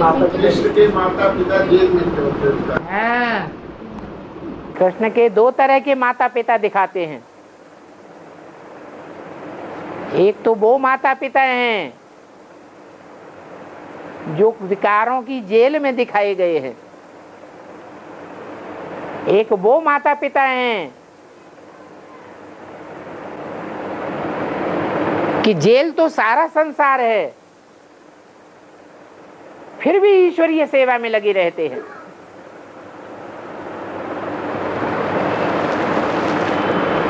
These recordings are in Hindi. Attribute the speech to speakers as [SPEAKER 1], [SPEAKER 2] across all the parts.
[SPEAKER 1] कृष्ण के माता पिता जेल में थे।
[SPEAKER 2] हाँ, कृष्ण के दो तरह के माता पिता दिखाते हैं। एक तो वो माता पिता हैं जो विकारों की जेल में दिखाए गए हैं, एक वो माता पिता हैं कि जेल तो सारा संसार है, फिर भी ईश्वरीय सेवा में लगे रहते हैं।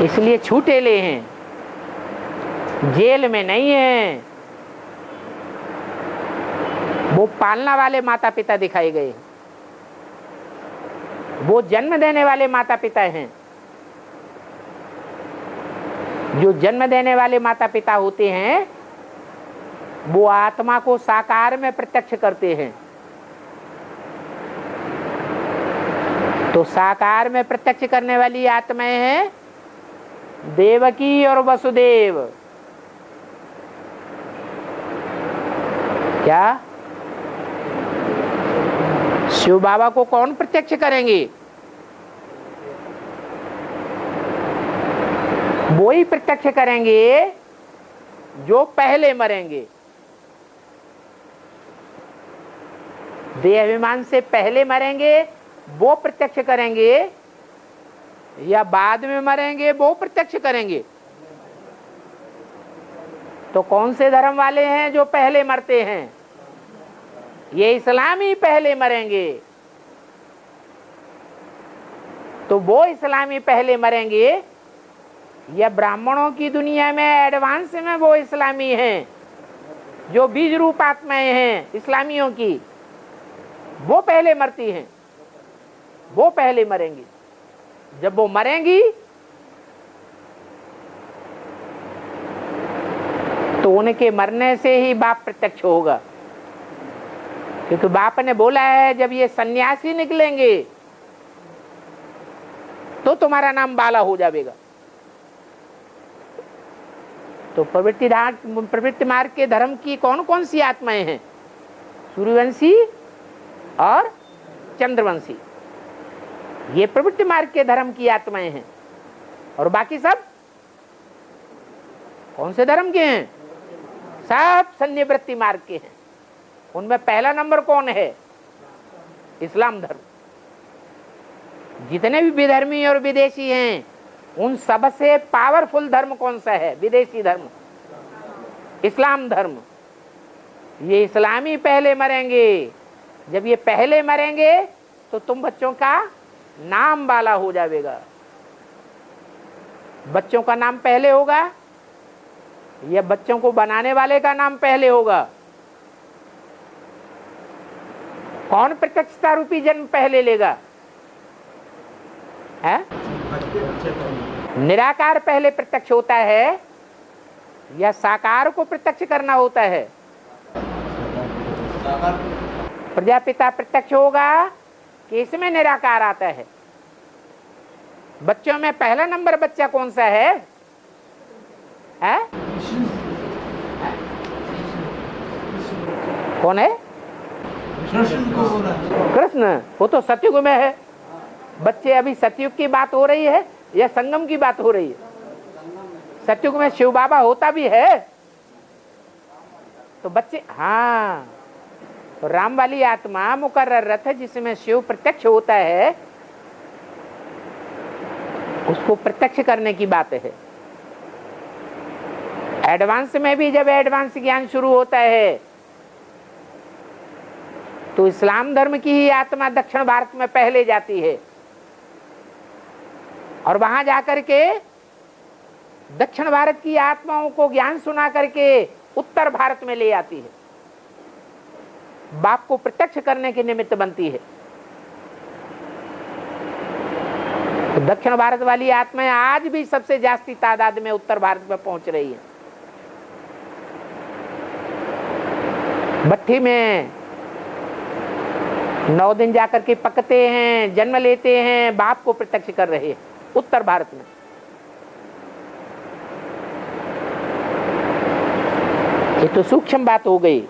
[SPEAKER 2] इसलिए छूटेले हैं, जेल में नहीं है। वो पालना वाले माता पिता दिखाए गए, वो जन्म देने वाले माता पिता हैं। जो जन्म देने वाले माता पिता होते हैं वो आत्मा को साकार में प्रत्यक्ष करते हैं। तो साकार में प्रत्यक्ष करने वाली आत्माएं हैं देवकी और वसुदेव। क्या शिव बाबा को कौन प्रत्यक्ष करेंगे? वो ही प्रत्यक्ष करेंगे जो पहले मरेंगे। देहाभिमान से पहले मरेंगे वो प्रत्यक्ष करेंगे, या बाद में मरेंगे वो प्रत्यक्ष करेंगे। तो कौन से धर्म वाले हैं जो पहले मरते हैं? ये इस्लामी पहले मरेंगे। तो वो इस्लामी पहले मरेंगे, या ब्राह्मणों की दुनिया में एडवांस में वो इस्लामी हैं जो बीज रूप आत्माएं हैं इस्लामियों की, वो पहले मरती हैं, वो पहले मरेंगी। जब वो मरेंगी तो उनके मरने से ही बाप प्रत्यक्ष होगा, क्योंकि बाप ने बोला है जब ये सन्यासी निकलेंगे तो तुम्हारा नाम बाला हो जाएगा। तो प्रवृत्ति मार्ग के धर्म की कौन कौन सी आत्माएं हैं? सूर्यवंशी और चंद्रवंशी, ये प्रवृत्ति मार्ग के धर्म की आत्माएं हैं। और बाकी सब कौन से धर्म के हैं? सब संन्यावृत्ति मार्ग के हैं। उनमें पहला नंबर कौन है? इस्लाम धर्म। जितने भी विधर्मी और विदेशी हैं उन सबसे पावरफुल धर्म कौन सा है? विदेशी धर्म, इस्लाम धर्म। ये इस्लामी पहले मरेंगे। जब ये पहले मरेंगे तो तुम बच्चों का नाम बाला हो जाएगा। बच्चों का नाम पहले होगा या बच्चों को बनाने वाले का नाम पहले होगा? कौन प्रत्यक्षता रूपी जन्म पहले लेगा? है? निराकार पहले प्रत्यक्ष होता है या साकार को प्रत्यक्ष करना होता है? प्रजापिता प्रत्यक्ष होगा कि इसमें निराकार आता है? बच्चों में पहला नंबर बच्चा कौन सा है? कौन है? कृष्ण। वो तो सतयुग में है। बच्चे अभी सतयुग की बात हो रही है या संगम की बात हो रही है? सतयुग में शिव बाबा होता भी है तो बच्चे, हाँ, तो राम वाली आत्मा मुकर्रर रथ जिसमें शिव प्रत्यक्ष होता है उसको प्रत्यक्ष करने की बात है। एडवांस में भी जब एडवांस ज्ञान शुरू होता है तो इस्लाम धर्म की ही आत्मा दक्षिण भारत में पहले जाती है और वहां जाकर के दक्षिण भारत की आत्माओं को ज्ञान सुना करके उत्तर भारत में ले आती है, बाप को प्रत्यक्ष करने के निमित्त बनती है। तो दक्षिण भारत वाली आत्माएं आज भी सबसे जास्ती तादाद में उत्तर भारत में पहुंच रही है। भट्टी में 9 दिन जाकर के पकते हैं, जन्म लेते हैं, बाप को प्रत्यक्ष कर रहे हैं उत्तर भारत में। ये तो सूक्ष्म बात हो गई।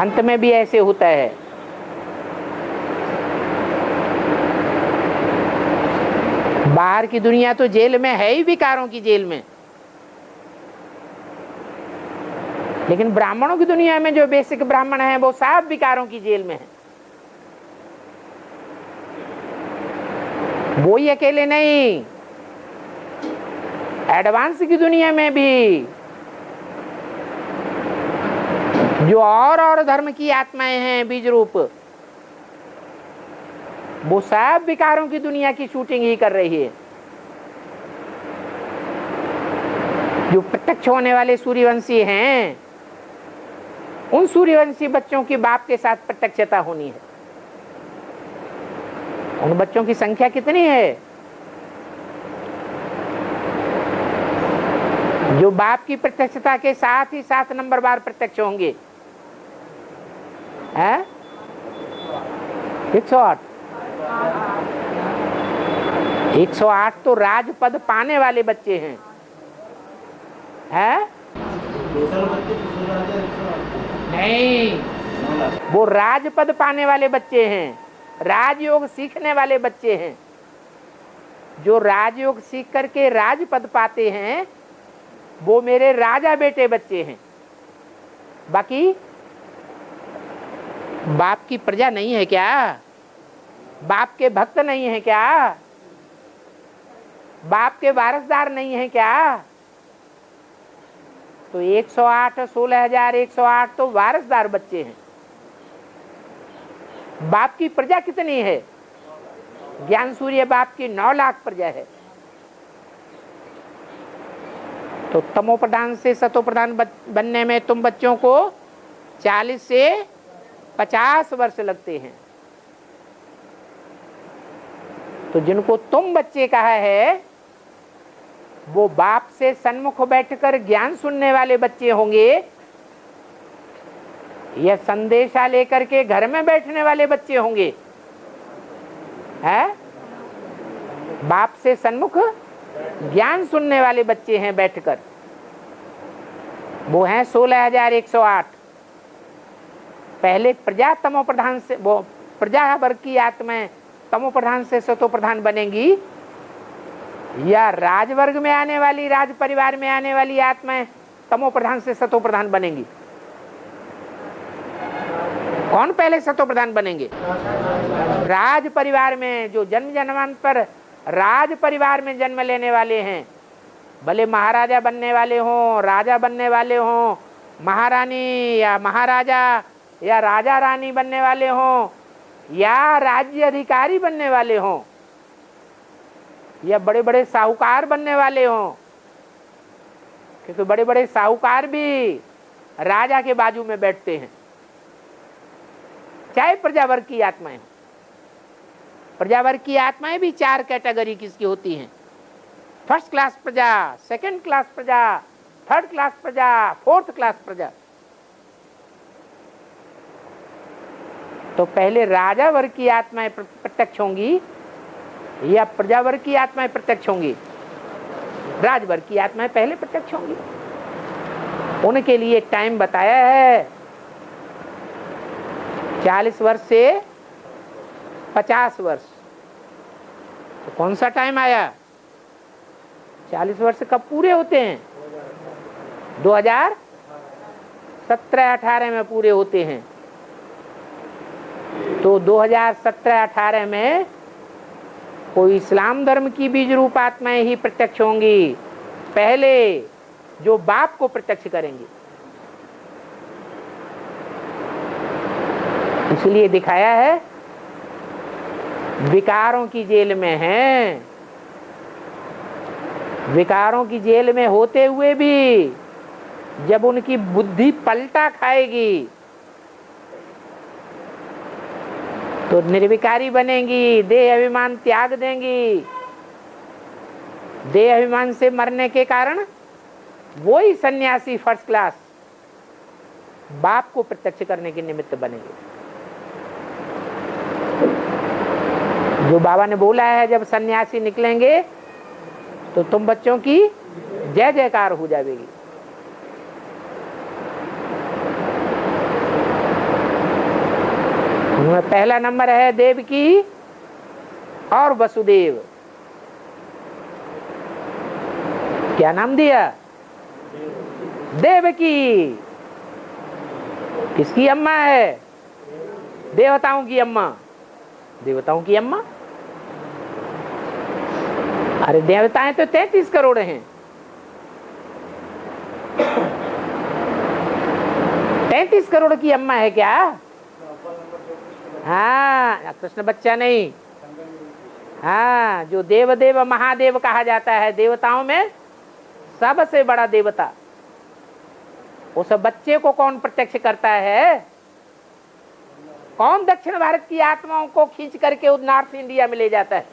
[SPEAKER 2] अंत में भी ऐसे होता है। बाहर की दुनिया तो जेल में है ही, विकारों की जेल में, लेकिन ब्राह्मणों की दुनिया में जो बेसिक ब्राह्मण है वो सब विकारों की जेल में है। वो ही अकेले नहीं, एडवांस की दुनिया में भी जो और धर्म की आत्माएं हैं बीज रूप, वो सब विकारों की दुनिया की शूटिंग ही कर रही है। जो प्रत्यक्ष होने वाले सूर्यवंशी हैं, उन सूर्यवंशी बच्चों की बाप के साथ प्रत्यक्षता होनी है। उन बच्चों की संख्या कितनी है? जो बाप की प्रत्यक्षता के साथ ही 7 नंबर बार प्रत्यक्ष होंगे। 108 108 तो राजपद पाने वाले बच्चे हैं। नहीं, वो राजपद पाने वाले बच्चे हैं, राजयोग सीखने वाले बच्चे हैं। जो राजयोग सीख करके राजपद पाते हैं वो मेरे राजा बेटे बच्चे हैं। बाकी बाप की प्रजा नहीं है क्या? बाप के भक्त नहीं है क्या? बाप के वारसदार नहीं है क्या? तो 108 16,108 तो वारसदार बच्चे हैं। बाप की प्रजा कितनी है? ज्ञान सूर्य बाप की 9 लाख प्रजा है। तो तमो प्रधान से सतो प्रधान बनने में तुम बच्चों को 40 से 50 वर्ष लगते हैं। तो जिनको तुम बच्चे कहा है वो बाप से सन्मुख बैठकर ज्ञान सुनने वाले बच्चे होंगे या संदेशा लेकर के घर में बैठने वाले बच्चे होंगे? है बाप से सन्मुख ज्ञान सुनने वाले बच्चे हैं बैठकर, वो हैं 16,108। पहले प्रजा तमो प्रधान से, वो प्रजा वर्ग की आत्माएं तमो प्रधान से सतो प्रधान बनेंगी या राजवर्ग में आने वाली, राज परिवार में आने वाली आत्माएं तमो प्रधान से सतो प्रधान बनेंगी? कौन पहले सतो प्रधान बनेंगे? राज परिवार में जो जन्म जन्मांतर राज परिवार में जन्म लेने वाले हैं, भले महाराजा बनने वाले हों, राजा बनने वाले हों, महारानी या महाराजा या राजा रानी बनने वाले हों, या राज्य अधिकारी बनने वाले हों, या बड़े बड़े साहूकार बनने वाले हों, क्योंकि बड़े बड़े साहूकार भी राजा के बाजू में बैठते हैं। चाहे प्रजावर्ग की आत्माएं हो, प्रजावर्ग की आत्माएं भी 4 कैटेगरी किसकी होती हैं? फर्स्ट क्लास प्रजा, सेकंड क्लास प्रजा, थर्ड क्लास प्रजा, फोर्थ क्लास प्रजा। तो पहले राजा वर्ग की आत्माएं प्रत्यक्ष होंगी या प्रजावर्ग की आत्माएं प्रत्यक्ष होंगी? राजवर्ग की आत्माएं पहले प्रत्यक्ष होंगी। उनके लिए टाइम बताया है 40 वर्ष से 50 वर्ष। तो कौन सा टाइम आया? 40 वर्ष कब पूरे होते हैं? 2017-18 में पूरे होते हैं। तो 2017-18 में कोई इस्लाम धर्म की बीज रूप आत्माएं ही प्रत्यक्ष होंगी, पहले जो बाप को प्रत्यक्ष करेंगे। इसलिए दिखाया है विकारों की जेल में हैं। विकारों की जेल में होते हुए भी जब उनकी बुद्धि पलटा खाएगी तो निर्विकारी बनेंगी, देह अभिमान त्याग देंगी। देह अभिमान से मरने के कारण वो ही सन्यासी फर्स्ट क्लास बाप को प्रत्यक्ष करने के निमित्त बनेंगे। जो बाबा ने बोला है जब सन्यासी निकलेंगे तो तुम बच्चों की जय जयकार हो जाएगी। उनमें पहला नंबर है देवकी और वसुदेव। क्या नाम दिया? देवकी। किसकी अम्मा है? देवताओं की अम्मा। देवताओं की अम्मा। अरे देवताएं तो 33 करोड़ हैं। 33 करोड़ की अम्मा है क्या? हाँ, कृष्ण बच्चा नहीं। हाँ, जो देवदेव महादेव कहा जाता है, देवताओं में सबसे बड़ा देवता, उस बच्चे को कौन प्रत्यक्ष करता है? कौन दक्षिण भारत की आत्माओं को खींच करके नॉर्थ इंडिया में ले जाता है?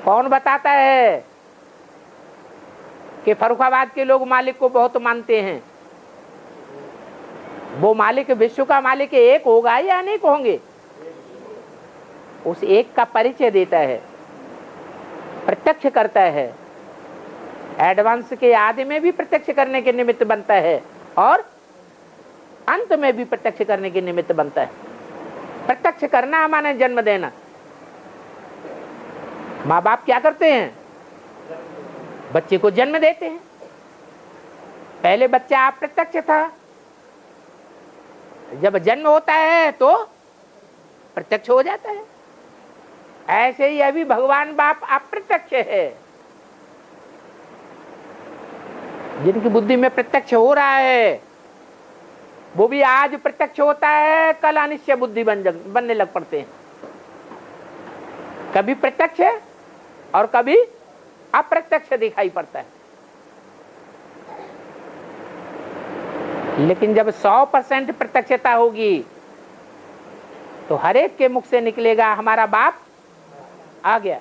[SPEAKER 2] कौन बताता है कि फर्रुखाबाद के लोग मालिक को बहुत मानते हैं? वो मालिक विश्व का मालिक एक होगा या अनेक होंगे? उस एक का परिचय देता है, प्रत्यक्ष करता है। एडवांस के आदि में भी प्रत्यक्ष करने के निमित्त बनता है और अंत में भी प्रत्यक्ष करने के निमित्त बनता है। प्रत्यक्ष करना माने जन्म देना। माँ बाप क्या करते हैं? बच्चे को जन्म देते हैं। पहले बच्चा अप्रत्यक्ष था, जब जन्म होता है तो प्रत्यक्ष हो जाता है। ऐसे ही अभी भगवान बाप अप्रत्यक्ष है। जिनकी बुद्धि में प्रत्यक्ष हो रहा है वो भी आज प्रत्यक्ष होता है, कल अनिश्चय बुद्धि बनने लग पड़ते हैं। कभी प्रत्यक्ष और कभी अप्रत्यक्ष दिखाई पड़ता है। लेकिन जब 100% प्रत्यक्षता होगी तो हर एक के मुख से निकलेगा हमारा बाप आ गया।